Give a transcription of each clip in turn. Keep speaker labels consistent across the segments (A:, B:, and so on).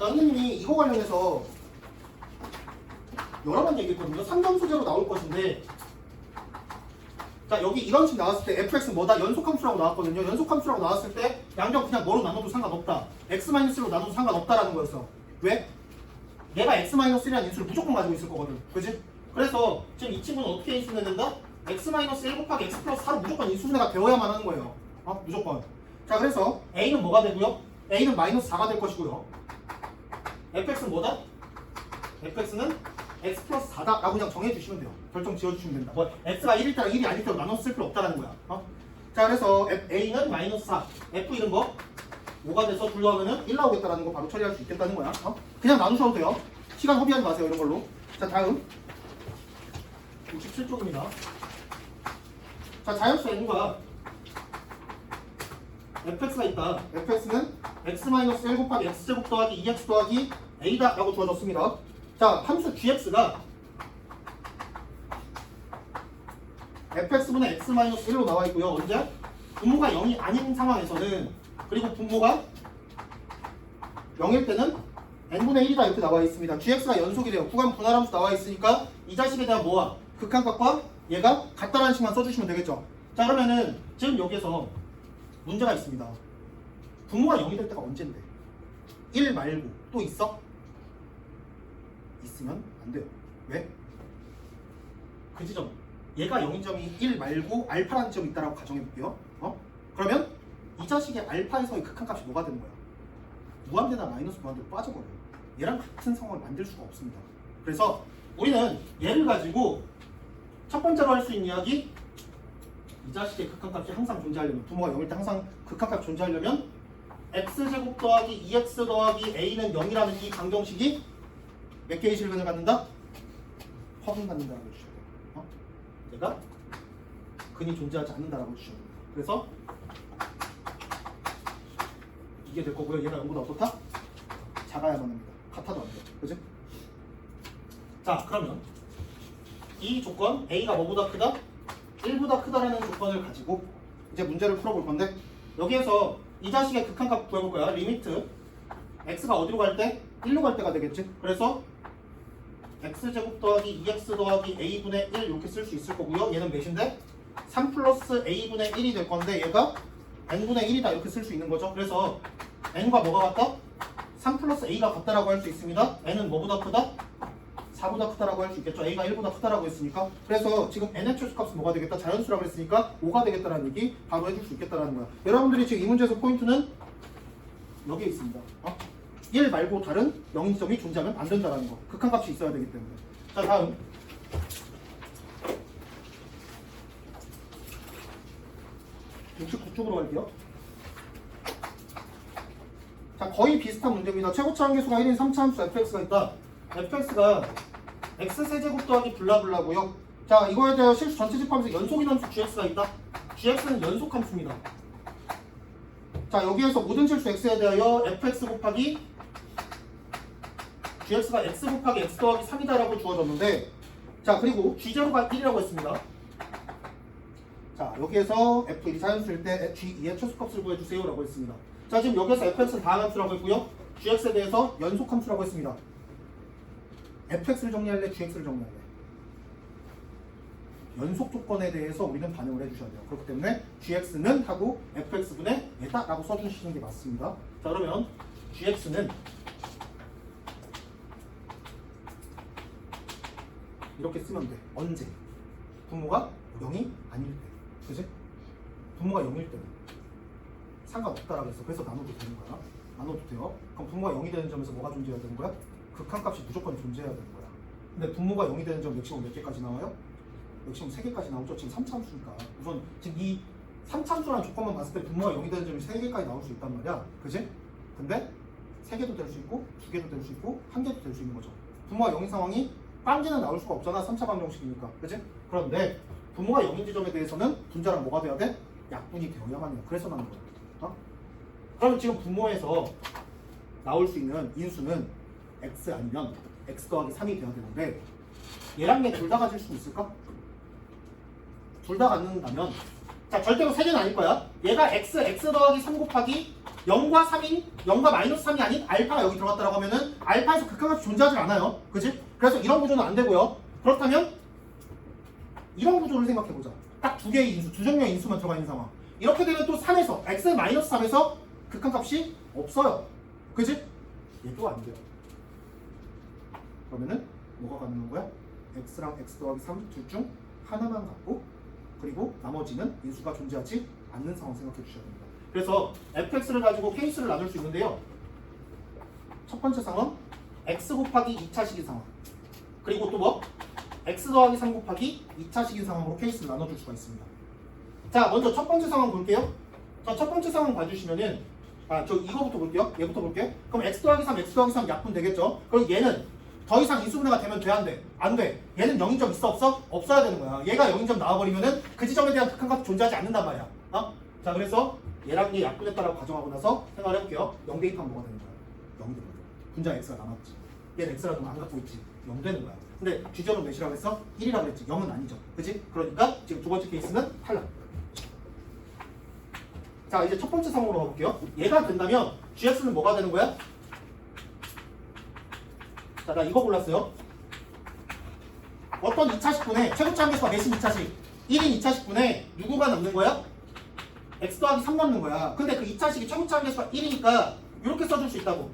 A: 자, 선생님이 이거 관련해서 여러 번 얘기했거든요. 3점 소재로 나올 것인데, 자, 여기 이런 식 나왔을 때 fx 뭐다? 연속함수라고 나왔거든요. 연속함수라고 나왔을 때 양변 그냥 뭐로 나눠도 상관없다. x-로 나눠도 상관없다라는 거였어. 왜? 얘가 x-1이라는 인수를 무조건 가지고 있을 거거든. 그지? 그래서 지금 이 친구는 어떻게 인수해야 된다? x-1 곱하기 x 플러스 4로 무조건 인수분해가 되어야만 하는 거예요. 무조건. 자, 그래서 a는 뭐가 되고요? a는 마이너스 4가 될 것이고요. fx는 뭐다? fx는 x 플러스 4다 라고 그냥 정해주시면 돼요. 결정 지어주시면 됩니다. 뭐 x가 1일 때랑 1이 아닐 때로 나눠서 쓸 필요 없다라는 거야. 자, 그래서 a는 마이너스 4, f 이런 거 5가 돼서 분류하면은 1 나오겠다라는 거 바로 처리할 수 있겠다는 거야. 그냥 나누셔도 돼요. 시간 허비하지 마세요, 이런 걸로. 자, 다음 67쪽입니다. 자, 자연수 n과 fx가 있다. fx는 x-1 곱하기 x제곱 더하기 2x 더하기 a다 라고 주어졌습니다. 자, 함수 gx가 fx분의 x-1로 나와 있고요. 언제? 분모가 0이 아닌 상황에서는, 그리고 분모가 0일 때는 n분의 1이다 이렇게 나와 있습니다. gx가 연속이래요. 구간 분할함수 나와 있으니까 이 자식에 대한 뭐와 극한값과 얘가 같다라는 식만 써주시면 되겠죠. 자, 그러면은 지금 여기에서 문제가 있습니다. 분모가 0이 될 때가 언젠데? 1 말고 또 있어? 있으면 안 돼요. 왜? 그 지점, 얘가 0인 점이 1 말고 알파라는 점이 있다라고 가정해 볼게요. 그러면 이 자식의 알파에서의 극한값이 뭐가 되는 거야? 무한대나 마이너스 무한대로 빠져버려요. 얘랑 같은 상황을 만들 수가 없습니다. 그래서 우리는 얘를 가지고 첫 번째로 할 수 있는 이야기, 이 자식의 극한값이 항상 존재하려면, 분모가 0일 때 항상 극한값이 존재하려면 x제곱 더하기 2x 더하기 a는 0이라는 이 강정식이 몇 개의 실근을 갖는다? 허근 갖는다라고 해주셔야 돼요. 얘가 근이 존재하지 않는다라고 해주셔야 됩니다. 그래서 이게 될 거고요. 얘가 0보다 어떻다? 작아야만 합니다. 같아도 안 돼요. 그지? 자, 그러면 이 조건 a가 뭐보다 크다? 1보다 크다라는 조건을 가지고 이제 문제를 풀어볼 건데, 여기에서 이 자식의 극한값 구해볼 거야. 리미트 x가 어디로 갈 때? 1로 갈 때가 되겠지? 그래서 x제곱 더하기 2x 더하기 a분의 1 이렇게 쓸 수 있을 거고요. 얘는 몇인데? 3 플러스 a분의 1이 될 건데 얘가 n분의 1이다 이렇게 쓸 수 있는 거죠. 그래서 n과 뭐가 같다? 3 플러스 a가 같다라고 할 수 있습니다. n은 뭐보다 크다? 4보다 크다라고 할 수 있겠죠. a가 1보다 크다라고 했으니까. 그래서 지금 n의 최소값은 뭐가 되겠다? 자연수라고 했으니까 5가 되겠다라는 얘기 바로 해줄 수 있겠다라는 거야. 여러분들이 지금 이 문제에서 포인트는 여기에 있습니다. 1 말고 다른 0인점이 존재하면 안 된다라는 거. 극한값이 있어야 되기 때문에. 자, 다음 69쪽으로 갈게요. 자, 거의 비슷한 문제입니다. 최고차 함계수가 1인 3차 함수 fx가 있다. fx가 x세제곱 더하기 블라블라고요. 자, 이거에 대해 실수 전체 집합에서 연속인함수 gx가 있다. gx는 연속함수입니다. 자, 여기에서 모든 실수 x에 대하여 fx 곱하기 gx가 x 곱하기 x 더하기 3이다라고 주어졌는데, 자, 그리고 g0가 1이라고 했습니다. 자, 여기에서 f1이 자연수일 때 g2의 최소값을 구해주세요 라고 했습니다. 자, 지금 여기에서 fx는 다항함수라고 했고요. gx에 대해서 연속함수라고 했습니다. fx를 정리할래? gx를 정리할래? 연속 조건에 대해서 우리는 반영을 해주셔야 돼요. 그렇기 때문에 gx는 하고 fx분의 얘다 라고 써주시는 게 맞습니다. 자, 그러면 gx는 이렇게 쓰면 돼. 언제? 분모가 0이 아닐 때. 그지? 분모가 0일 때는 상관없다라고 했어. 그래서 나눠도 되는 거야. 나눠도 돼요. 그럼 분모가 0이 되는 점에서 뭐가 존재해야 되는 거야? 극한값이 무조건 존재해야 되는 거야. 근데 분모가 0이 되는 점 맥시멈 몇 개까지 나와요? 맥시멈 3개까지 나오죠. 지금 3차함수니까. 우선 지금 이 3차함수라는 조건만 봤을 때 분모가 0이 되는 점이 3개까지 나올 수 있단 말이야. 그지? 근데 3개도 될 수 있고 2개도 될 수 있고 1개도 될 수 있는 거죠. 분모가 0인 상황이 딴개는 나올 수가 없잖아. 3차 방정식이니까. 그치? 그런데 분모가 0인 지점에 대해서는 분자랑 뭐가 돼야 돼? 약분이 되어야만 해요. 그래서 나온 거야. 그러면 지금 분모에서 나올 수 있는 인수는 x 아니면 x 더하기 3이 돼야 되는데, 얘랑 얘 둘 다 가질 수 있을까? 둘 다 갖는다면, 자, 절대로 3개는 아닐 거야. 얘가 x 더하기 3 곱하기 0과 3인 0과 마이너스 3이 아닌 알파가 여기 들어갔다라고 하면은 알파에서 극한값이 존재하지 않아요. 그치? 그래서 이런 구조는 안 되고요. 그렇다면 이런 구조를 생각해보자. 딱 두 개의 인수, 두 종류의 인수만 들어가 있는 상황. 이렇게 되면 또 3에서 x-3에서 극한값이 없어요. 그치? 얘도 안 돼요. 그러면은 뭐가 가능한 거야? x랑 x 더하기 3 둘 중 하나만 갖고 그리고 나머지는 인수가 존재하지 않는 상황 생각해 주셔야 됩니다. 그래서 fx를 가지고 케이스를 나눌 수 있는데요. 첫 번째 상황 x 곱하기 2차식인 상황. 그리고 또 뭐? x 더하기 3 곱하기 2차식인 상황으로 케이스를 나눠줄 수가 있습니다. 자, 먼저 첫 번째 상황 볼게요. 자, 첫 번째 상황 봐주시면은 저 이거부터 볼게요. 얘부터 볼게요. 그럼 x 더하기 3, x 더하기 3 약분 되겠죠? 그럼 얘는 더 이상 인수분해가 되면 돼, 안 돼? 안 돼. 얘는 0인점 있어, 없어? 없어야 되는 거야. 얘가 0인점 나와버리면은 그 지점에 대한 극한값이 존재하지 않는단 말이야. 자, 그래서 얘랑 얘 약분했다라고 가정하고 나서 생각을 해볼게요. 0 대입하면 뭐가 되는 거야? 0이 되거든. 분자 x가 남았지. 얘는 x라도 안 갖고 있지. 0 되는 거야. 근데 쥐점은 몇이라고 했어? 1이라고 했지. 0은 아니죠. 그치? 그러니까 지금 두 번째 케이스는 탈락. 자, 이제 첫 번째 상황으로 가볼게요. 얘가 된다면 gx는 뭐가 되는 거야? 자, 나 이거 골랐어요. 어떤 2차식분에 최고차 함계수가 몇인 2차식? 1인 2차식분에 누구가 남는 거야? x 더하기 3 남는 거야. 근데 그 2차식이 최고차 함계수가 1이니까 이렇게 써줄 수 있다고.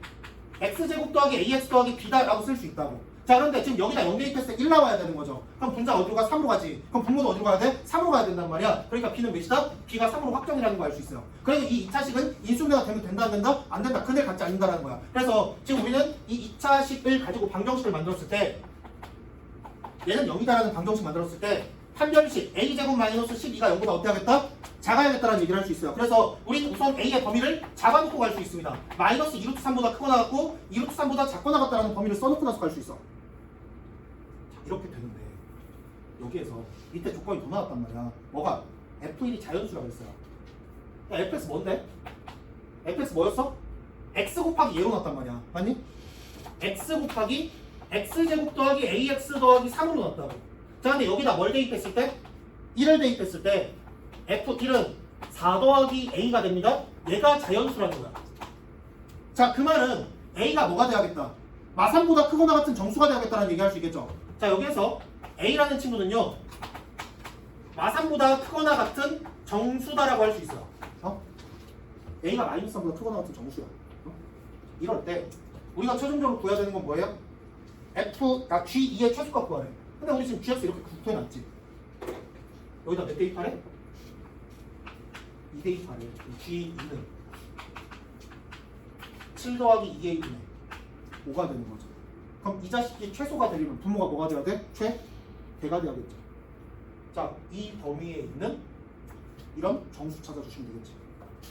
A: x제곱 더하기 ax 더하기 b다라고 쓸 수 있다고. 자, 그런데 지금 여기다 0 대입했을 때 1 나와야 되는 거죠. 그럼 분자 어디로 가? 3으로 가지. 그럼 분모도 어디로 가야 돼? 3으로 가야 된단 말이야. 그러니까 b는 몇이다? b가 3으로 확정이라는 거 알 수 있어요. 그래서 이 2차식은 인수분해가 되면 된다 안 된다? 안 된다. 근데 갖지 않는다라는 거야. 그래서 지금 우리는 이 2차식을 가지고 방정식을 만들었을 때 얘는 0이다라는 방정식 만들었을 때 판별식 a제곱 마이너스 12가 0보다 어떻게 하겠다? 작아야겠다라는 얘기를 할 수 있어요. 그래서 우리는 우선 a의 범위를 잡아놓고 갈 수 있습니다. 마이너스 2루트 3보다 크거나 같고 2루트 3보다 작거나 같다라는 범위를 써놓고 나서 갈 수 있어. 자, 이렇게 되는데 여기에서 밑에 조건이 더 나왔단 말이야. 뭐가? f1이 자연수라고 했어요. 야, fx 뭔데? fx 뭐였어? x 곱하기 얘로 났단 말이야. 맞니? x 곱하기 x제곱 더하기 ax 더하기 3으로 났다고. 자, 근데 여기다 뭘 대입했을 때? 1을 대입했을 때 f1은 4 더하기 a가 됩니다. 얘가 자연수라는 거야. 자, 그 말은 a가 뭐가 돼야겠다? 마삼보다 크거나 같은 정수가 돼야겠다는 얘기할 수 있겠죠. 자, 여기에서 a라는 친구는요 마삼보다 크거나 같은 정수다라고 할 수 있어요. a가 마이너스 3보다 크거나 같은 정수야. 이럴 때 우리가 최종적으로 구해야 되는 건 뭐예요? G2의 최소값 구하래. 근데 우리 지금 GX 이렇게 구해놨지. 여기다 몇 대입하래? 2 대입하래. G2는 7 더하기 2의 1분의 5가 되는 거죠. 그럼 이 자식이 최소가 되려면 분모가 뭐가 돼야 돼? 최대가 돼야겠죠. 자, 이 범위에 있는 이런 정수 찾아주시면 되겠지.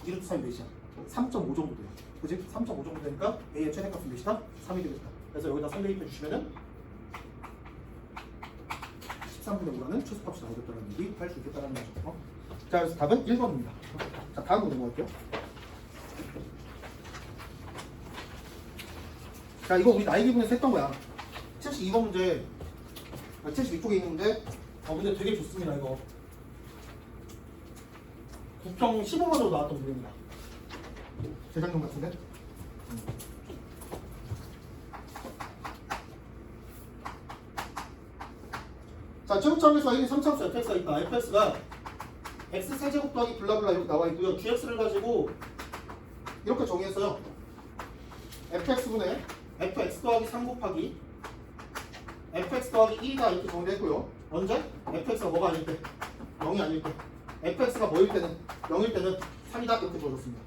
A: 2루트 3이 몇이야? 3.5 정도 돼요. 그치? 3.5 정도 되니까 A의 최대값은 몇이다? 3이 되겠다. 그래서 여기다 3 대입해 주시면은 13분의 5라는 최소값이 나오겠다는 얘기 할 수 있겠다는 거죠. 자, 그래서 답은 1번입니다. 자, 다음으로 넘어갈게요. 자, 이거 우리 나이 기분에서 했던 거야. 72번 문제, 72쪽에 있는데 문제 되게 좋습니다. 이거 국평 15번으로 나왔던 문제입니다. 재작년 같은데? 자, 최고차함계수가 1인 3차함수 fx가 있다. fx가 x 세제곱 더하기 블라블라 이렇게 나와 있고요. gx를 가지고 이렇게 정의했어요. fx분의 fx 더하기 3 곱하기 fx 더하기 2가 이렇게 정의했고요. 언제? fx가 뭐가 아닐 때? 0이 아닐 때. fx가 뭐일 때는? 0일 때는 3이다 이렇게 주어졌습니다.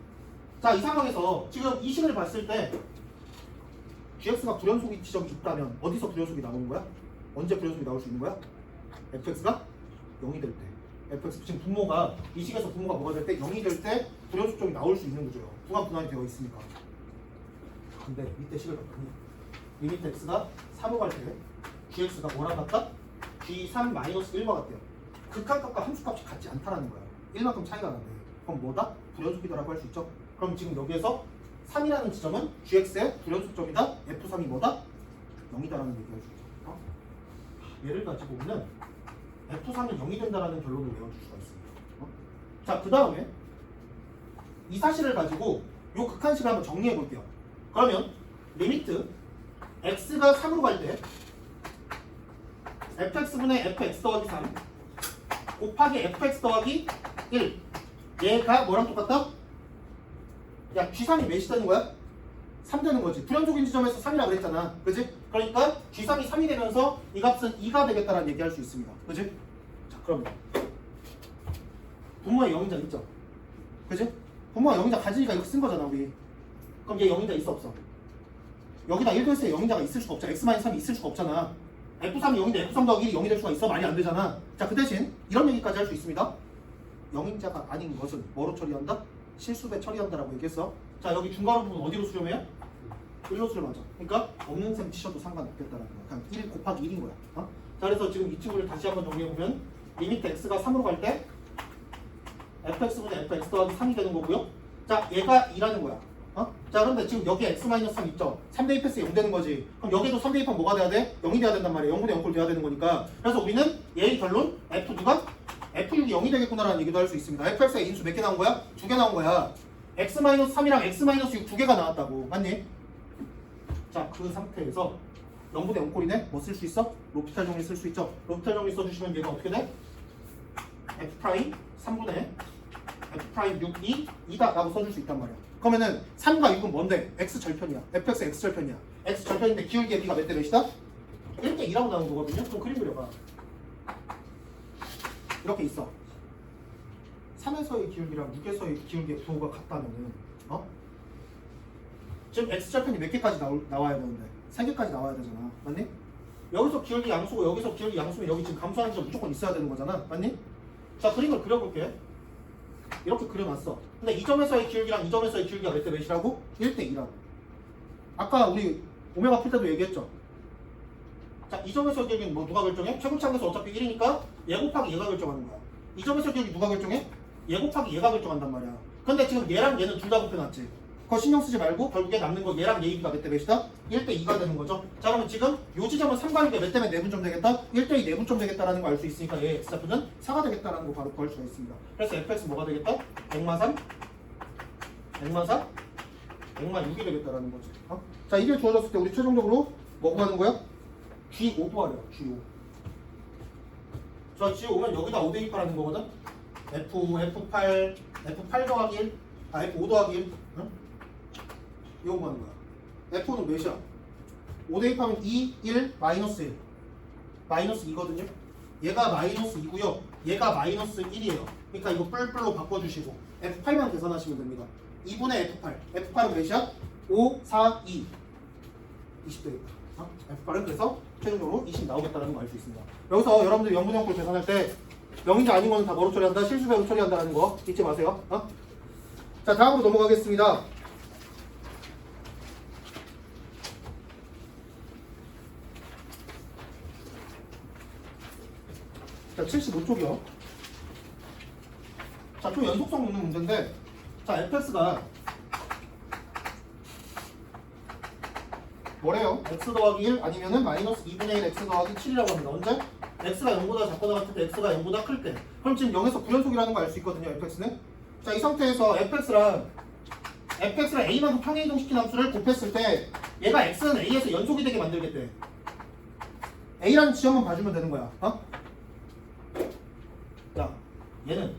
A: 자, 이 상황에서 지금 이 식을 봤을 때 gx가 불연속이 지점이 있다면 어디서 불연속이 나오는 거야? 언제 불연속이 나올 수 있는 거야? fx가 0이 될 때. fx 지금 분모가 이 식에서 분모가 뭐가 될 때 0이 될 때 불연속점이 나올 수 있는 거죠. 분할분할이 되어 있으니까. 근데 밑에 식을 봤더니 리미트 x가 3로 갈 때 gx가 뭐랑 같다? g3-1과 같대요. 극한값과 함수값이 같지 않다라는 거야. 1만큼 차이가 나는데 그럼 뭐다? 불연속이다라고 할 수 있죠. 그럼 지금 여기에서 3이라는 지점은 gx의 불연속점이다. f3이 뭐다? 0이다라는 얘기를 할 수 있죠. 얘를 가지고 보면 f3은 0이 된다라는 결론을 내어줄 수가 있습니다. 자, 그 다음에 이 사실을 가지고 요 극한식을 한번 정리해 볼게요. 그러면 리미트 x가 3으로 갈 때 fx분의 fx 더하기 3 곱하기 fx 더하기 1 얘가 뭐랑 똑같다? 야 g3이 몇이 되는 거야? 3 되는 거지. 불연속인 지점에서 3이라고 그랬잖아. 그지? 그러니까 g3이 3이 되면서 이 값은 2가 되겠다라는 얘기할 수 있습니다. 그지? 자 그럼 분모에 0인자 있죠? 그지? 분모가 0인자 가지니까 이렇게 쓴 거잖아 우리. 그럼 얘 0인자 있어 없어? 여기다 1 더했을 때 0인자가 있을 수가 없잖아. x-3이 있을 수가 없잖아. f3이 0인데 f3 더하기 1이 0이 될 수가 있어? 말이 안 되잖아. 자 그 대신 이런 얘기까지 할 수 있습니다. 0인자가 아닌 것은 뭐로 처리한다? 실수배 처리한다라고 얘기했어. 자 여기 중괄호 부분 어디로 수렴해요? 1로 수렴하죠. 그러니까 없는 셈 치셔도 상관없겠다라는 거야. 그냥 1 곱하기 1인 거야. 자 그래서 지금 이 친구를 다시 한번 정리해보면 리미트 x가 3으로 갈 때 fx분의 fx 더하기 3이 되는 거고요. 자 얘가 2라는 거야. 자 그런데 지금 여기 x-3 있죠? 3 대입했을 때 0 되는 거지. 그럼 여기도 3 대입하면 뭐가 돼야 돼? 0이 돼야 된단 말이야. 0분의 0꼴 돼야 되는 거니까. 그래서 우리는 얘의 결론 f 누가? f6이 0이 되겠구나라는 얘기도 할 수 있습니다. fx가 인수 몇 개 나온 거야? 2개 나온 거야. x-3이랑 x-6 두 개가 나왔다고. 맞니? 자 그 상태에서 0분의 0꼴이네? 뭐 쓸 수 있어? 로피탈 정리 쓸 수 있죠? 로피탈 정리 써주시면 얘가 어떻게 돼? f' 3분의 f' 6, 2다 라고 써줄 수 있단 말이야. 그러면은 3과 6은 뭔데? x 절편이야. fx x 절편이야. x 절편인데 기울기의 b가 몇 대 몇이다? 1대 2라고 나오는 거거든요. 좀 그림 그려봐. 이렇게 있어. 3에서의 기울기랑 6에서의 기울기의 부호가 같다면은 지금 x 절편이 몇 개까지 나와야 되는데 3개까지 나와야 되잖아. 맞니? 여기서 기울기 양수고 여기서 기울기 양수면 여기 지금 감소하는 점 무조건 있어야 되는 거잖아. 맞니? 자 그림을 그려볼게. 이렇게 그려놨어. 근데 이 점에서의 기울기랑 이 점에서의 기울기가 몇 대 몇이라고? 1대 2라고. 아까 우리 오메가 풀 때도 얘기했죠. 자, 이 점에서의 기울기는 뭐 누가 결정해? 최고차항에서 어차피 1이니까 얘 곱하기 얘가 결정하는 거야. 이 점에서의 기울기 누가 결정해? 얘 곱하기 얘가 결정한단 말이야. 근데 지금 얘랑 얘는 둘 다 곱해놨지. 그거 신경 쓰지 말고 결국에 남는 거 얘랑 얘 비가 몇 대 몇이다? 1대 2가 되는 거죠. 자 그러면 지금 요 지점은 3과 6에 몇 대면 내분점 되겠다? 1대 2 내분점 되겠다라는 거 알 수 있으니까 얘 x좌표는 4가 되겠다라는 거 바로 구할 수가 있습니다. 그래서 fx 뭐가 되겠다? 100마 3, 100마 4, 100마 6이 되겠다라는 거지. 자 이게 주어졌을 때 우리 최종적으로 뭐 구하는 거야? G5 구하래요. G5. 자 G5면 여기다 5 대입하라는 거거든? F8 더하기 1, F5 더하기 1. 응? 이거 구하는 거야. F는 몇이야? 5 대입하면 2, 1, 마이너스 1. 마이너스 2거든요? 얘가 마이너스 2고요. 얘가 마이너스 1이에요. 그러니까 이거 뿔뿔로 바꿔주시고 F8만 계산하시면 됩니다. 2분의 F8. F8은 몇이야? 5, 4, 2. 20 되겠다. F8은 그래서 최종적으로 20 나오겠다는 거 알 수 있습니다. 여기서 여러분들이 0분의 0꼴 계산할 때 0인지 아닌 거는 다 뭐로 처리한다? 실수배로 처리한다는 거 잊지 마세요. 자 다음으로 넘어가겠습니다. 자 75쪽이요. 자 좀 연속성 묻는 문제인데 자 fx가 뭐래요? x 더하기 1 아니면은 마이너스 2분의 1 x 더하기 7이라고 합니다. 언제? x가 0보다 작거나 같을 때 x가 0보다 클 때. 그럼 지금 0에서 부연속이라는 거 알 수 있거든요. fx는. 자 이 상태에서 fx랑 a만큼 평행 이동시킨 함수를 곱했을 때 얘가 x는 a에서 연속이 되게 만들겠대. a라는 지점만 봐주면 되는 거야. 자 얘는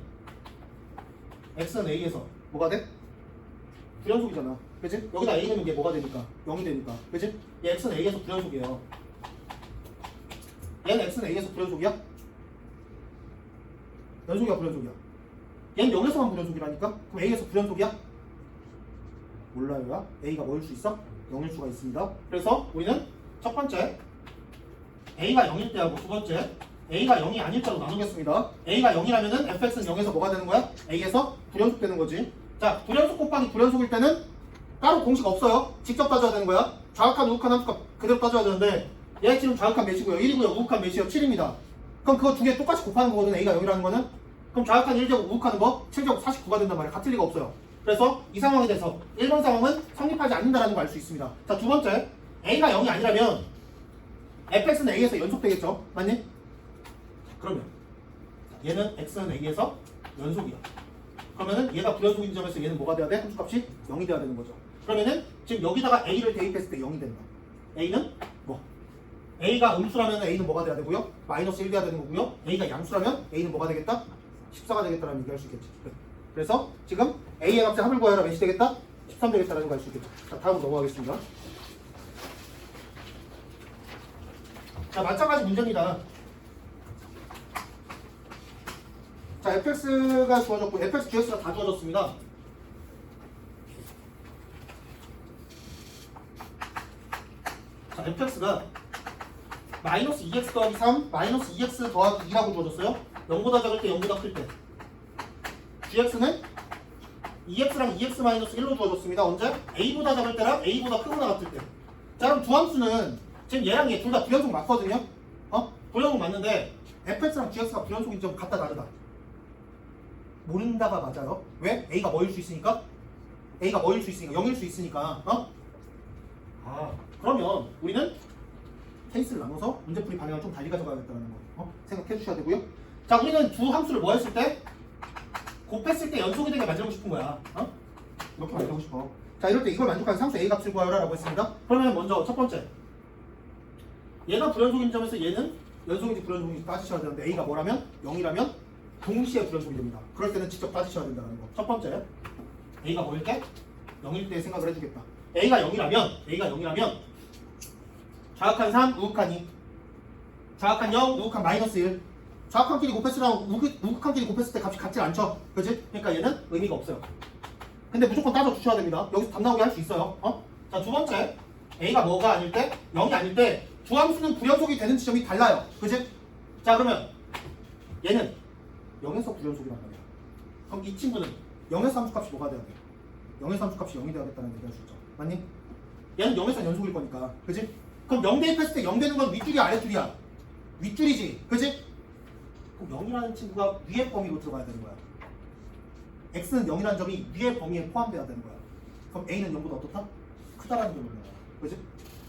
A: x는 a에서 뭐가 돼? 부연속이잖아. 그치? 여기다 a 넣으면 이게 뭐가 되니까? 0이 되니까. 그치? 얘 x는 a에서 부연속이에요. 얘는 x는 a에서 부연속이야? 연속이야 부연속이야? 얘는 0에서만 부연속이라니까? 그럼 a에서 부연속이야? 몰라요야? a가 뭐일 수 있어? 0일 수가 있습니다. 그래서 우리는 첫 번째 a가 0일 때하고 두 번째 a가 0이 아닐 때로 나누겠습니다. a가 0이라면은 fx는 0에서 뭐가 되는 거야? a에서 불연속 되는 거지. 자, 불연속 곱하기 불연속일 때는 따로 공식 없어요. 직접 따져야 되는 거야. 좌극한 우극한 함수값 그대로 따져야 되는데 얘 지금 좌극한 몇이고요? 1이고요. 우극한 몇이요? 7입니다. 그럼 그거 두 개 똑같이 곱하는 거거든. a가 0이라는 거는. 그럼 좌극한 1제곱 우극하는 거 7제곱 49가 된단 말이야. 같을 리가 없어요. 그래서 이 상황에 대해서 1번 상황은 성립하지 않는다는 걸 알 수 있습니다. 자, 두 번째 a가 0이 아니라면 fx는 a에서 연속되겠죠? 맞니? 그러면 얘는 x는 a에서 연속이야. 그러면은 얘가 불연속인 점에서 얘는 뭐가 돼야 돼? 함수값이 0이 돼야 되는 거죠. 그러면은 지금 여기다가 a를 대입했을 때 0이 된다. a는 뭐? a가 음수라면 a는 뭐가 돼야 되고요? 마이너스 1 돼야 되는 거고요. a가 양수라면 a는 뭐가 되겠다? 14가 되겠다라는 얘기할 수 있겠지. 그래서 지금 a의 값의 합을 구하여라 몇이 되겠다? 13 되겠다라는 거 알 수 있겠죠. 자, 다음으로 넘어가겠습니다. 자, 마찬가지 문제입니다. 자, fx가 주어졌고 fx, gx가 다 주어졌습니다. 자, fx가 마이너스 2x 더하기 3, 마이너스 2x 더하기 2라고 주어졌어요. 0보다 작을 때 0보다 클 때. gx는 2x랑 2x 마이너스 1로 주어졌습니다. 언제? a보다 작을 때랑 a보다 크거나 같을 때. 자, 그럼 두 함수는 지금 얘랑 얘 둘 다 불연속 맞거든요? 불연속 맞는데 fx랑 gx가 불연속인 점 같다 다르다. 모른다가 맞아요. 왜? a가 뭐일 수 있으니까? a가 뭐일 수 있으니까? 0일 수 있으니까. 그러면 우리는 케이스를 나눠서 문제풀이 방향을 좀 달리 가져가야겠다는 거 생각해 주셔야 되고요. 자, 우리는 두 함수를 뭐 했을 때? 곱했을 때 연속이 되게 만들고 싶은 거야. 이렇게 만들고 싶어. 자, 이럴 때 이걸 만족하는 상수 a 값을 구하여라 라고 했습니다. 그러면 먼저 첫 번째, 얘가 불연속인 점에서 얘는 연속인지 불연속인지 따지셔야 되는데 a가 뭐라면? 0이라면 동시에 불연속이 됩니다. 그럴 때는 직접 따지셔야 된다는 거. 첫 번째, a가 뭐일 때? 0일 때 생각을 해주겠다. a가 0이라면 좌악한 3, 우극한 2, 좌악한 0, 우극한 마이너스 1. 좌악한 끼리 곱했으랑 우극한 끼리 곱했을 때 값이 같지 않죠? 그치? 그러니까 얘는 의미가 없어요. 근데 무조건 따져 주셔야 됩니다. 여기서 답 나오게 할 수 있어요. 자, 두 번째, a가 뭐가 아닐 때? 0이 아닐 때 두 함수는 불연속이 되는 지점이 달라요. 그치? 자, 그러면 얘는 0에서 불연속이란 말이야. 그럼 이 친구는 0에서 함수값이 뭐가 돼야 돼? 0에서 함수값이 0이 되어야겠다는 얘기할 수 있죠. 맞니? 얘는 0에서 연속일 거니까. 그치? 그럼 0 대입했을 때 0 되는 건 윗줄이야 아랫줄이야? 윗줄이지. 그치? 그럼 0이라는 친구가 위의 범위로 들어가야 되는 거야. x는 0이라는 점이 위의 범위에 포함돼야 되는 거야. 그럼 a는 0보다 어떻다? 크다라는 점을 내야. 그치?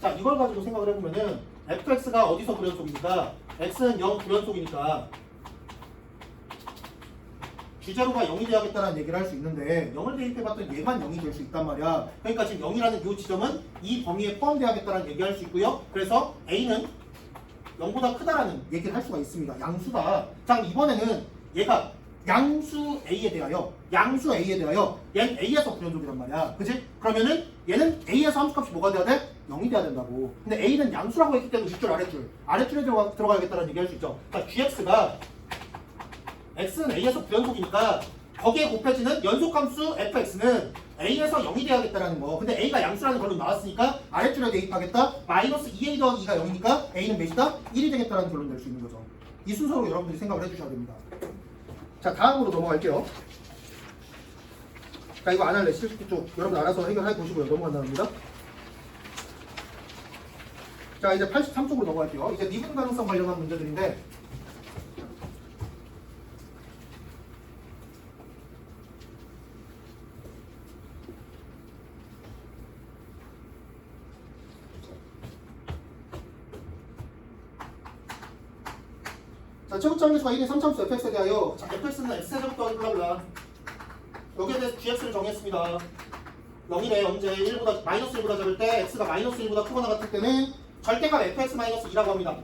A: 자, 이걸 가지고 생각을 해보면은 fx가 어디서 불연속입니까? x는 0 불연속이니까 주제로가 0이 돼야겠다는 얘기를 할 수 있는데 0을 대입해봤더니 얘만 0이 될 수 있단 말이야. 그러니까 지금 0이라는 이 지점은 이 범위에 포함돼야겠다는 얘기를 할 수 있고요. 그래서 a는 0보다 크다라는 얘기를 할 수가 있습니다. 양수다. 자, 이번에는 얘가 양수 a에 대하여 얘는 a에서 불연속이란 말이야. 그치? 그러면은 얘는 a에서 함수값이 뭐가 돼야 돼? 0이 돼야 된다고. 근데 a는 양수라고 했기 때문에 윗줄 아랫줄에 들어가야겠다는 얘기를 할 수 있죠. 자, gx가 x는 a에서 불연속이니까 거기에 곱해지는 연속함수 fx는 a에서 0이 돼야겠다라는 거. 근데 a가 양수라는 걸로 나왔으니까 아랫줄에 대입하겠다. 마이너스 2a 더하기 2가 0이니까 a는 몇이다? 1이 되겠다라는 결론 낼 수 있는 거죠. 이 순서로 여러분들이 생각을 해주셔야 됩니다. 자, 다음으로 넘어갈게요. 자, 이거 안 할래. 실습 쪽 여러분 알아서 해결해 보시고요. 넘어간답니다. 자, 이제 83쪽으로 넘어갈게요. 이제 미분 가능성 관련한 문제들인데 자, 최고점수가 1인 3참수 fx에 대하여 자, fx는 x제곱 더하기 블라블라 여기에 대해서 gx를 정했습니다. 0이래. 언제? 1보다 마이너스 1보다 작을 때 x가 마이너스 1보다 크거나 같을 때는 절대값 fx 마이너스 2라고 합니다.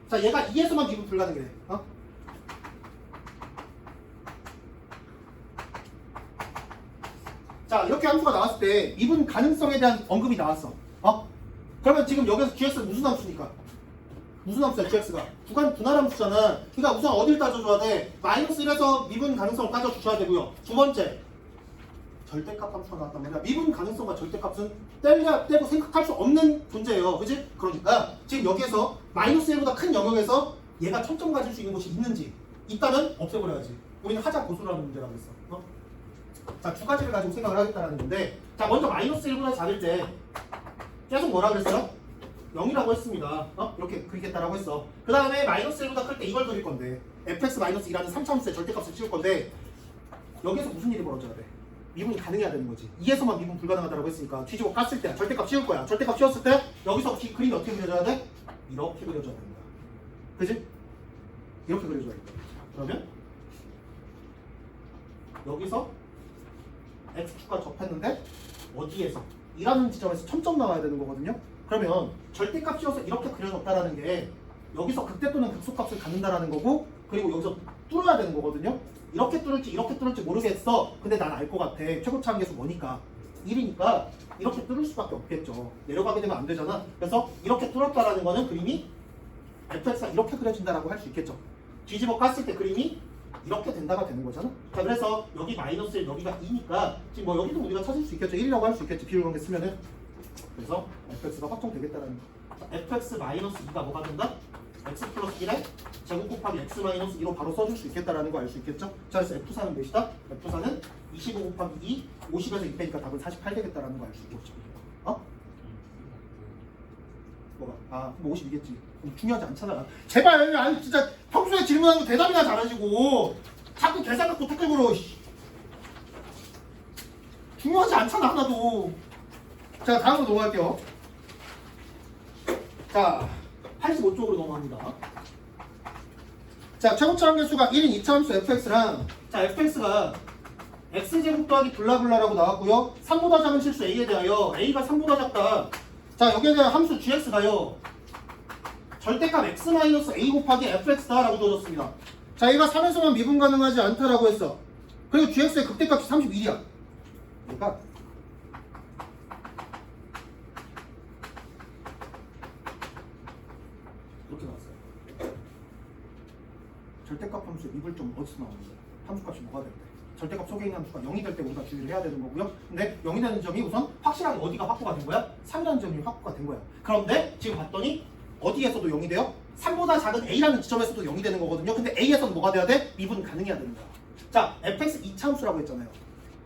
A: 자, 얘가 2에서만 미분 불가능이래. 자, 이렇게 함수가 나왔을 때 미분 가능성에 대한 언급이 나왔어. 그러면 지금 여기서 gx는 무슨 함수니까? 무슨 함수야, gx가? 분할 함수잖아. 그러니까 우선 어딜 따져줘야 돼? 마이너스 1에서 미분 가능성을 따져주셔야 되고요. 두 번째, 절대값 함수가 나왔단 말이야. 미분 가능성과 절대값은 떼고 생각할 수 없는 존재예요. 그치? 그러니까 지금 여기에서 마이너스 1보다 큰 영역에서 얘가 청점 가질 수 있는 곳이 있는지 있다면 없애버려야지. 우리는 하자 고수라는 문제라고 했어. 자, 두 가지를 가지고 생각을 하겠다는 건데, 자, 먼저 마이너스 1보다 작을 때 계속 뭐라 그랬어요? 0이라고 했습니다. 이렇게 그리겠다라고 했어. 그 다음에 마이너스 1보다 클 때 이걸 그릴 건데 fx 마이너스 2라는 3차함수의 절대값을 치울 건데 여기에서 무슨 일이 벌어져야 돼? 미분이 가능해야 되는 거지. 2에서만 미분 불가능하다고 했으니까 뒤집어 깠을 때 절대값 치울 거야. 절대값 치웠을 때 여기서 그림이 어떻게 그려져야 돼? 이렇게 그려져야 됩니다. 그치? 이렇게 그려줘야 돼. 그러면 여기서 x축과 접했는데 어디에서? 2라는 지점에서 점점 나와야 되는 거거든요. 그러면 절대값이어서 이렇게 그려졌다라는 게 여기서 극대 또는 극소값을 갖는다라는 거고, 그리고 여기서 뚫어야 되는 거거든요. 이렇게 뚫을지 모르겠어. 근데 난 알 것 같아. 최고차 한계수 뭐니까? 1이니까 이렇게 뚫을 수밖에 없겠죠. 내려가게 되면 안 되잖아. 그래서 이렇게 뚫었다라는 거는 그림이 fx가 이렇게 그려진다라고 할 수 있겠죠. 뒤집어 깠을 때 그림이 이렇게 된다가 되는 거잖아. 자, 그래서 여기 마이너스 1, 여기가 2니까 지금 뭐 여기도 우리가 찾을 수 있겠죠. 1이라고 할 수 있겠지. 비율관계 쓰면은. 그래서 fx가 확정되겠다라는 거. 자, fx 마이너스 2가 뭐가 된다? x 플러스 1에 제곱 곱하기 x 마이너스 2로 바로 써줄 수 있겠다라는 거 알 수 있겠죠. 자, 그래서 f4는 몇이다? f4는 25 곱하기 2, 50에서 2 빼니까 답은 48 되겠다라는 거 알 수 있겠죠. 어? 뭐가? 아, 뭐 50이겠지. 중요하지 않잖아. 제발, 아니 진짜 평소에 질문하는 거 대답이나 잘하시고 자꾸 계산 갖고 태클 걸어. 중요하지 않잖아 하나도. 자, 다음으로 넘어갈게요. 자, 85쪽으로 넘어갑니다. 자, 최고차 함수가 1인 2차 함수 fx랑, 자, fx가 x제곱 더하기 블라블라라고 나왔고요. 3보다 작은 실수 a에 대하여 a가 3보다 작다. 자, 여기에 대한 함수 gx가요 절대값 x-a 곱하기 fx다 라고 주어졌습니다. 자, 얘가 3에서만 미분 가능하지 않다라고 했어. 그리고 gx의 극대값이 31이야. 그러니까 이렇게 나왔어요. 절대값 함수의 미분점 어디서 나오는 거야? 함수값이 뭐가 될 때? 절대값 속에 있는 함수가 0이 될 때 우리가 주의를 해야 되는 거고요. 근데 0이 되는 점이 우선 확실하게 어디가 확보가 된 거야? 3이라는 점이 확보가 된 거야. 그런데 지금 봤더니 어디에서도 0이 돼요? 3보다 작은 a라는 지점에서도 0이 되는 거거든요. 근데 a에서는 뭐가 돼야 돼? 미분 가능해야 되는 거야. 자, fx 2차 함수라고 했잖아요.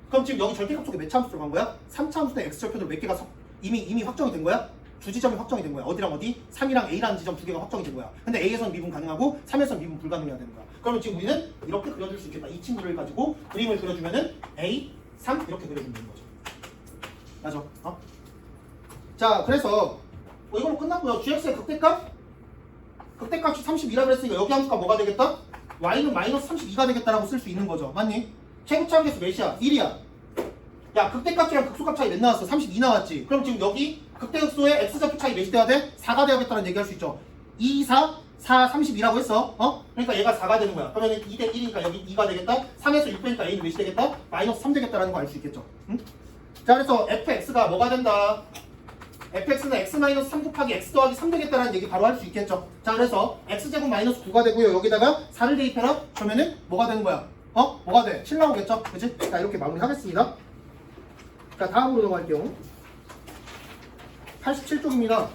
A: 그럼 지금 여기 절대값 속에 몇 차 함수 들어간 거야? 3차 함수는 x절편으로 몇 개가 이미 확정이 된 거야? 두 지점이 확정이 된 거야. 어디랑 어디? 3이랑 a라는 지점 두 개가 확정이 된 거야. 근데 a에서는 미분 가능하고 3에서는 미분 불가능해야 되는 거야. 그러면 지금 우리는 이렇게 그려줄 수 있겠다. 이 친구를 가지고 그림을 그려주면은 a, 3 이렇게 그려주면 되는 거죠. 맞아? 어? 자, 그래서 뭐 이걸로 끝났고요. gx의 극대값이 32라 그랬으니까 여기 함수가 뭐가 되겠다? y는 마이너스 32가 되겠다라고 쓸 수 있는 거죠. 맞니? 최고차 함계수 몇이야? 1이야. 야, 극대값이랑 극소값 차이 몇 나왔어? 32 나왔지. 그럼 지금 여기 극대극소의 x좌표 차이 몇이 돼야 돼? 4가 되야겠다는 얘기할 수 있죠. 2, 4, 4, 32라고 했어. 어? 그러니까 얘가 4가 되는 거야. 그러면 2 대 1이니까 여기 2가 되겠다. 3에서 6 빼니까 a는 몇이 되겠다? 마이너스 3 되겠다라는 거 알 수 있겠죠. 응? 자, 그래서 fx가 뭐가 된다? fx는 x-3 곱하기 x 더하기 3 되겠다라는 얘기 바로 할 수 있겠죠. 자, 그래서 x제곱 마이너스 9가 되고요. 여기다가 4를 대입해라. 그러면은 뭐가 되는 거야? 어? 뭐가 돼? 7 나오겠죠? 그치? 자, 이렇게 마무리하겠습니다. 자, 다음으로 넘어갈게요. 87쪽입니다.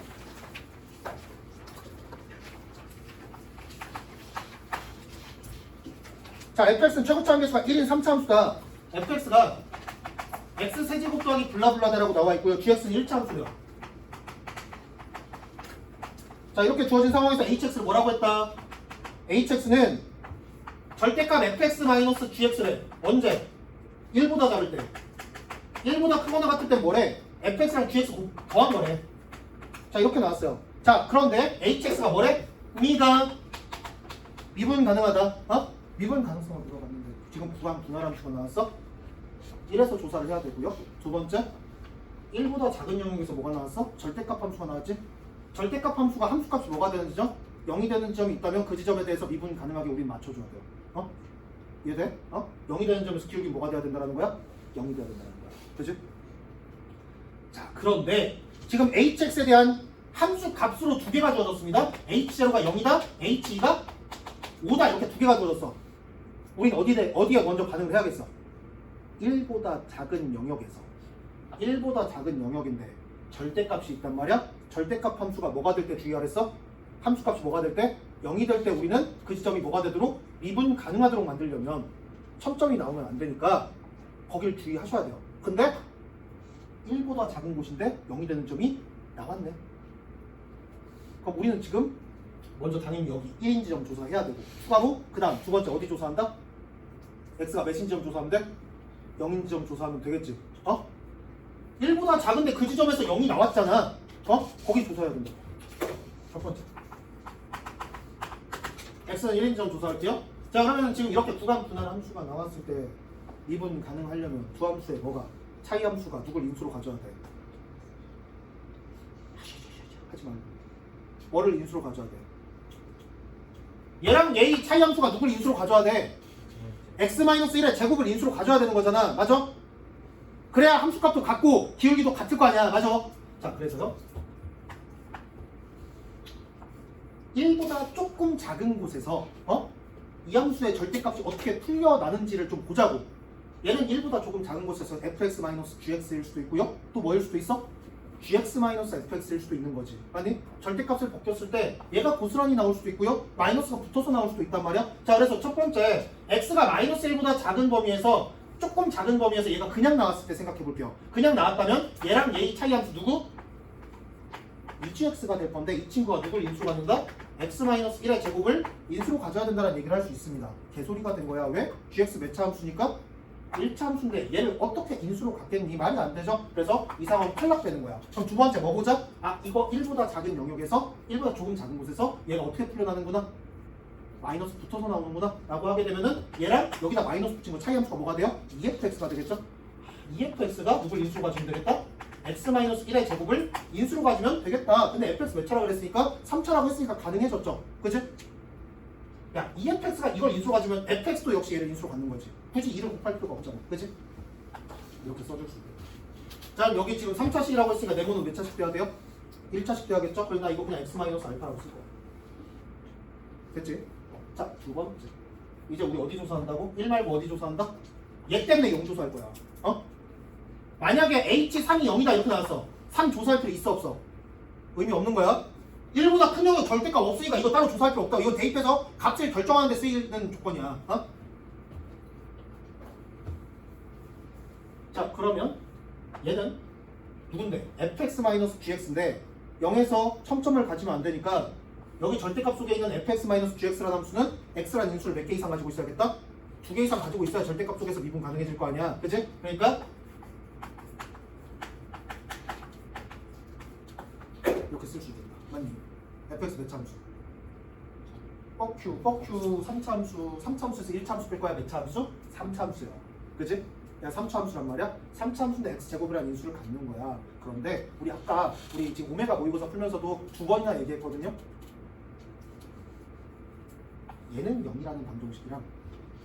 A: 자, fx는 최고차 함계수가 1인 3차 함수다. fx가 x세제곱 더하기 블라블라다라고 나와 있고요. gx는 1차 함수래요. 자, 이렇게 주어진 상황에서 hx를 뭐라고 했다? hx는 절대값 fx-gx래. 언제? 1보다 작을 때. 1보다 크거나 같을 땐 뭐래? fx랑 gx 더한 거래. 자, 이렇게 나왔어요. 자, 그런데 hx가 뭐래? 미분 가능하다. 어? 미분 가능성을 물어봤는데 지금 부항 분할함수가 나왔어? 1에서 조사를 해야 되고요. 두 번째, 1보다 작은 영역에서 뭐가 나왔어? 절대값 함수가 나왔지? 절대값 함수가 함수값이 뭐가 되는 지점? 0이 되는 지점이 있다면 그 지점에 대해서 미분 가능하게 우린 맞춰줘야 돼요. 어? 이해돼? 어? 0이 되는 점에서 기울기 뭐가 돼야 된다는 거야? 0이 돼야 된다는 거야. 그치? 자, 그런데 지금 hx에 대한 함수 값으로 두 개가 주어졌습니다. h0가 0이다, h2가 5다 이렇게 두 개가 주어졌어. 우린 어디에 먼저 반응을 해야겠어? 1보다 작은 영역에서. 1보다 작은 영역인데 절대값이 있단 말이야? 절대값 함수가 뭐가 될 때 주의하랬어? 함수값이 뭐가 될 때? 0이 될 때 우리는 그 지점이 뭐가 되도록 미분 가능하도록 만들려면 첨점이 나오면 안 되니까 거길 주의하셔야 돼요. 근데 1보다 작은 곳인데 0이 되는 점이 나왔네. 그럼 우리는 지금 먼저 당연히 여기 1인 지점 조사해야 되고 추가로 그 다음 두 번째 어디 조사한다? x가 몇인 지점 조사하면 돼? 0인 지점 조사하면 되겠지. 어? 1보다 작은데 그 지점에서 0이 나왔잖아. 어? 거기 조사해야 된다. 첫 번째. x는 1인 지점 조사할게요. 자, 그러면 지금 이렇게 구간 분할 함수가 나왔을 때 미분 가능하려면 두 함수에 뭐가? 차이 함수가 누굴 인수로 가져야 돼? 하지 말고 뭐를 인수로 가져야 돼? 얘랑 얘 차이 함수가 누굴 인수로 가져야 돼? x-1의 제곱을 인수로 가져야 되는 거잖아. 맞아? 그래야 함수값도 같고 기울기도 같을 거 아니야. 맞아? 자, 그래서요 1보다 조금 작은 곳에서 이 함수의 절대값이 어떻게 풀려나는지를 좀 보자고. 얘는 1보다 조금 작은 곳에서 fx-gx일 수도 있고요. 또 뭐일 수도 있어? gx-fx일 수도 있는 거지. 아니 절대값을 벗겼을 때 얘가 고스란히 나올 수도 있고요. 마이너스가 붙어서 나올 수도 있단 말이야. 자, 그래서 첫 번째 x가 마이너스 1보다 작은 범위에서 조금 작은 범위에서 얘가 그냥 나왔을 때 생각해 볼게요. 그냥 나왔다면 얘랑 얘의 차이 함수 누구? UGX가 될 건데 이 친구가 누굴 인수로 갖는다? x-1의 제곱을 인수로 가져야 된다는 얘기를 할 수 있습니다. 개소리가 된 거야. 왜? gx 몇 차 함수니까? 1차 함수인데 얘를 어떻게 인수로 갖겠니? 말이 안 되죠? 그래서 이 상황은 탈락되는 거야. 그럼 두 번째 뭐 보자? 아, 이거 1보다 작은 영역에서 1보다 조금 작은 곳에서 얘가 어떻게 풀려나는구나? 마이너스 붙어서 나오는구나 라고 하게 되면은 얘랑 여기다 마이너스 붙인 거 차이 함수가 뭐가 돼요? EFX가 되겠죠? EFX가 누굴 인수로 가지면 되겠다? x-1의 제곱을 인수로 가지면 되겠다. 근데 fx 몇 차라고 그랬으니까 3차라고 했으니까 가능해졌죠. 그치? 야, EFX가 이걸 인수로 가지면 fx도 역시 얘를 인수로 갖는 거지. 굳이 2를 곱할 필요가 없잖아. 그치? 이렇게 써줄 수 있게. 자, 여기 지금 3차식이라고 했으니까 네모는 몇 차식 돼야 돼요? 1차식 돼야겠죠? 그래서 나 이거 그냥 x-알파라고 쓸 거야. 됐지? 자, 두 번째. 이제 우리 어디 조사한다고? 1 말고 어디 조사한다? 얘 때문에 0 조사할 거야. 만약에 h3이 0이다 이렇게 나왔어. 3 조사할 필요 있어 없어? 의미 없는 거야. 1보다 큰 영역 절대값 없으니까 이거 따로 조사할 필요 없다. 이거 대입해서 값을 결정하는 데 쓰이는 조건이야. 자, 그러면 얘는 누군데? fx-gx인데 0에서 첨점을 가지면 안 되니까 여기 절대값 속에 있는 fx-gx라는 함수는 x라는 인수를 몇 개 이상 가지고 있어야겠다? 2개 이상 가지고 있어야 절대값 속에서 미분 가능해질 거 아니야. 그치? 그러니까 이렇게 쓸 수 있겠다. 맞니? fx 몇 차 함수? 뻑큐 3차 함수, 3차 함수에서 1차 함수 뺄 거야. 몇 차 함수? 3차 함수야. 그치? 야, 3차 함수란 말이야? 3차 함수인데 x제곱이라는 인수를 갖는 거야. 그런데 우리 지금 오메가 모의고사 풀면서도 2번이나 얘기했거든요. 얘는 0이라는 방정식이랑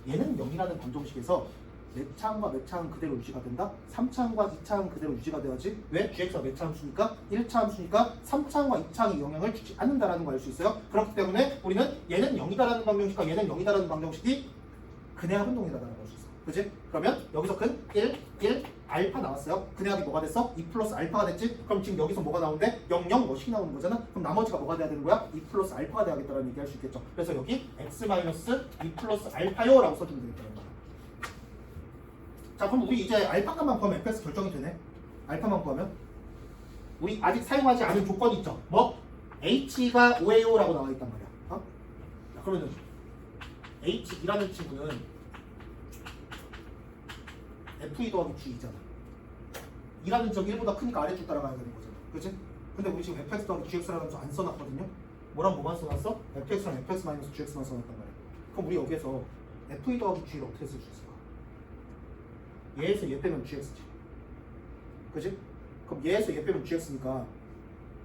A: 얘는 0이라는 방정식에서 몇 차항과 몇 차항 그대로 유지가 된다? 3차항과 2차항 그대로 유지가 돼야지. 왜? gx가 몇 차 함수니까? 1차 함수니까 3차항과 2차항이 영향을 주지 않는다라는 걸 알 수 있어요. 그렇기 때문에 우리는 얘는 0이다라는 방정식과 얘는 0이다라는 방정식이 근해합 운동이다라는 걸 알 수 있어. 그치? 그러면 여기서 근 1 알파 나왔어요. 근해합이 뭐가 됐어? 2 플러스 알파가 됐지? 그럼 지금 여기서 뭐가 나오는데? 0 뭐씩 나오는 거잖아? 그럼 나머지가 뭐가 돼야 되는 거야? 2 플러스 알파가 돼야겠다라는 얘기할 수 있겠죠. 그래서 여기 x-2 플러스 알파요 라고 써주면 되겠다는 거야. 자, 그럼 우리 이제 알파값만 구하면 fx 결정이 되네. 알파만 구하면 우리 아직 사용하지 않은 조건이 있죠. 뭐? h가 5예요 라고 나와 있단 말이야. 자, 그러면은 h이라는 친구는 f2 더하기 g이잖아. 이라는 점 1보다 크니까 아래쪽 따라가야 되는 거잖아. 그치? 근데 우리 지금 fx 더하기 gx라는 점 안 써놨거든요. 뭐랑 뭐만 써놨어? fx랑 fx-gx만 써놨단 말이야. 그럼 우리 여기에서 f2 더하기 g를 어떻게 쓸 수 있을까? 얘에서 얘 빼면 gx지. 그치? 그럼 얘에서 얘 빼면 gx니까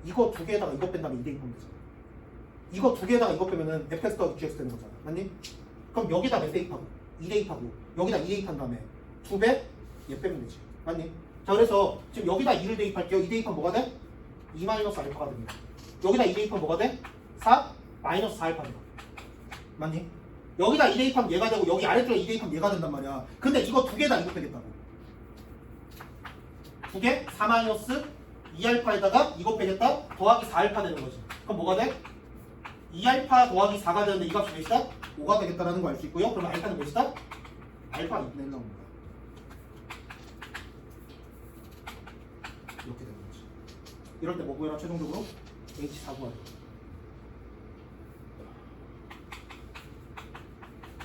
A: 이거 두 개에다가 이거 뺀 다음에 2대입하면 되잖아. 이거 두 개에다가 이거 빼면은 fx 더하기 gx 되는 거잖아. 맞니? 그럼 여기다 몇 대입하고 2대입하고 여기다 2대입한 다음에 2배 얘 빼면 되지. 맞니? 자, 그래서 지금 여기다 2를 대입할게요. 2 대입하면 뭐가 돼? 2 마이너스 알파가 됩니다. 여기다 2 대입하면 뭐가 돼? 4 마이너스 4알파입니다. 맞니? 여기다 2 대입하면 얘가 되고 여기 아래쪽에 2 대입하면 얘가 된단 말이야. 근데 이거 두 개 다 이거 빼겠다고. 두 개 4 마이너스 2알파에다가 이거 빼겠다 더하기 4알파 되는 거지. 그럼 뭐가 돼? 2알파 더하기 4가 되는데 이 값이 몇이다? 5가 되겠다라는 거 알 수 있고요. 그러면 알파는 몇이다? 알파 2분의 1 나오는 거야. 이렇게 되는 거지. 이럴 때 뭐 구해라? 최종적으로 h4 구하래.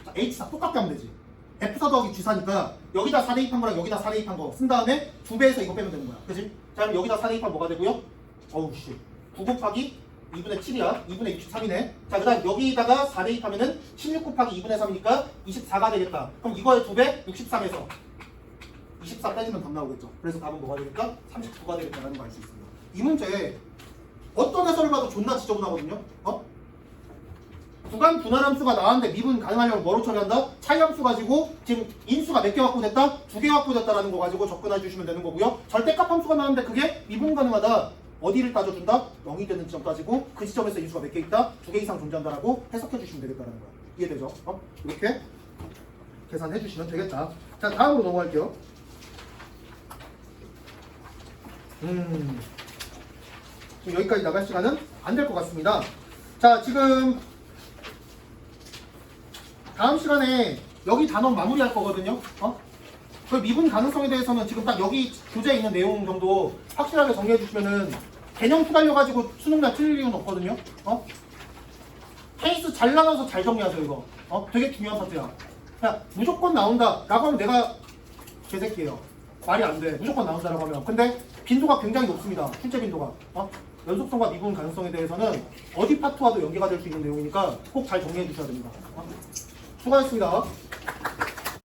A: 자, h4 똑같게 하면 되지. f4 더하기 g4니까 여기다 4 대입한 거랑 여기다 4 대입한 거 쓴 다음에 2배에서 이거 빼면 되는 거야. 그치? 자, 그럼 여기다 4 대입하면 뭐가 되고요? 어우 씨. 9 곱하기 2분의 7이야. 2분의 63이네. 자, 그 다음 여기다가 4 대입하면은 16 곱하기 2분의 3이니까 24가 되겠다. 그럼 이거의 2배 63에서 24 빼주면 답 나오겠죠. 그래서 답은 뭐가 되니까 39가 되겠다라는 거 알 수 있습니다. 이 문제 어떤 해설을 봐도 존나 지저분하거든요. 구간 분할함수가 나왔는데 미분 가능하려면 뭐로 처리한다? 차이함수 가지고 지금 인수가 몇 개 확보됐다? 2개 확보됐다라는 거 가지고 접근해 주시면 되는 거고요. 절대값 함수가 나왔는데 그게 미분 가능하다. 어디를 따져준다? 0이 되는 지점 따지고 그 지점에서 인수가 몇 개 있다? 2개 이상 존재한다라고 해석해 주시면 되겠다는 거야. 이해되죠? 이렇게 계산해 주시면 되겠다. 자, 다음으로 넘어갈게요. 지금 여기까지 나갈 시간은 안 될 것 같습니다. 자, 지금 다음 시간에 여기 단어 마무리할 거거든요. 그 미분 가능성에 대해서는 지금 딱 여기 교재에 있는 내용 정도 확실하게 정리해 주시면은 개념 휘갈려가지고 수능날 틀릴 이유는 없거든요. 케이스 잘 나눠서 잘 정리하세요, 이거. 되게 중요한 파트야. 그냥 무조건 나온다 라고 하면 내가 개새끼예요. 말이 안 돼. 무조건 나온다라고 하면. 근데 빈도가 굉장히 높습니다. 출제 빈도가. 연속성과 미분 가능성에 대해서는 어디 파트와도 연계가 될 수 있는 내용이니까 꼭 잘 정리해 주셔야 됩니다. 수고하셨습니다.